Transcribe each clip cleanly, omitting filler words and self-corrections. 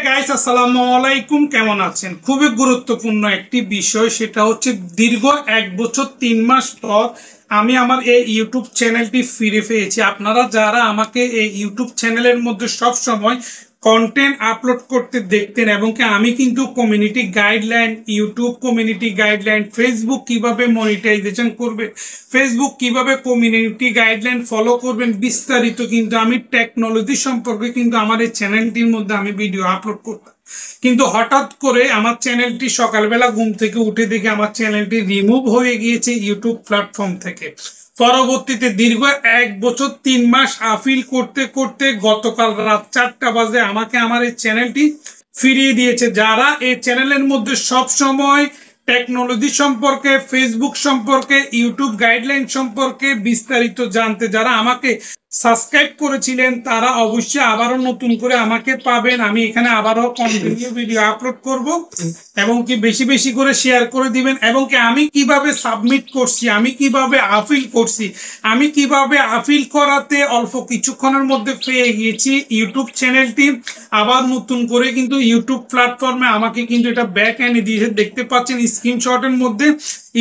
Guys আসসালামু আলাইকুম, কেমন আছেন? খুবই গুরুত্বপূর্ণ একটি বিষয়, সেটা হচ্ছে দীর্ঘ 1 বছর 3 মাস পর আমি আমার এই ইউটিউব চ্যানেলটি ফিরে পেয়েছি। আপনারা যারা আমাকে এই ইউটিউব চ্যানেলের মধ্যে সব সময় কন্টেন্ট আপলোড করতে দেখতেন, এবং আমি কিন্তু community guideline, YouTube community guideline, Facebook কিভাবে মনিটাইজেশন করবে, ফেসবুক কিভাবে কমিউনিটি গাইডলাইন ফলো করবেন, বিস্তারিত কিন্তু আমি টেকনোলজি সম্পর্কে কিন্তু আমার এই চ্যানেলটির মধ্যে আমি ভিডিও আপলোড করতাম। কিন্তু হঠাৎ করে আমার চ্যানেলটি সকালবেলা ঘুম থেকে উঠে দেখে আমার চ্যানেলটি রিমুভ হয়ে গিয়েছে ইউটিউব প্ল্যাটফর্ম থেকে। পরবর্তীতে দীর্ঘ 1 বছর 3 মাস আপিল করতে করতে গতকাল রাত 4টা বাজে আমাকে আমার এই চ্যানেলটি ফিরিয়ে দিয়েছে। যারা এই চ্যানেলের মধ্যে সব সময় টেকনোলজি সম্পর্কে, ফেসবুক সম্পর্কে, ইউটিউব গাইডলাইন সম্পর্কে বিস্তারিত জানতে যারা আমাকে সাবস্ক্রাইব করেছিলেন, তারা অবশ্যই আবারও নতুন করে আমাকে পাবেন। আমি এখানে আবারও কন্টিনিউ ভিডিও আপলোড করব, এবং কি বেশি বেশি করে শেয়ার করে দিবেন, এবং কি আমি কিভাবে সাবমিট করছি, আমি কিভাবে আপিল করছি, আমি কিভাবে আপিল করাতে অল্প কিছুক্ষণের মধ্যে পেয়ে গিয়েছি ইউটিউব চ্যানেলটি আবার নতুন করে কিন্তু ইউটিউব প্ল্যাটফর্মে আমাকে কিন্তু এটা ব্যাক এনে দিয়েছে। দেখতে পাচ্ছেন স্ক্রিনশটের মধ্যে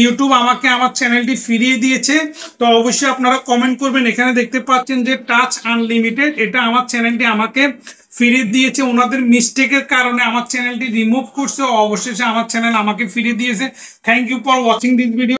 ইউটিউব আমাকে আমার চ্যানেলটি ফিরিয়ে দিয়েছে। তো অবশ্যই আপনারা কমেন্ট করবেন। এখানে দেখতে পাচ্ছেন যে টাচ আনলিমিটেড, এটা আমার চ্যানেলটি আমাকে ফিরিয়ে দিয়েছে। ওনাদের মিস্টেকের কারণে আমার চ্যানেলটি রিমুভ করছে, অবশেষে আমার চ্যানেল আমাকে ফিরিয়ে দিয়েছে। Thank you for watching this video.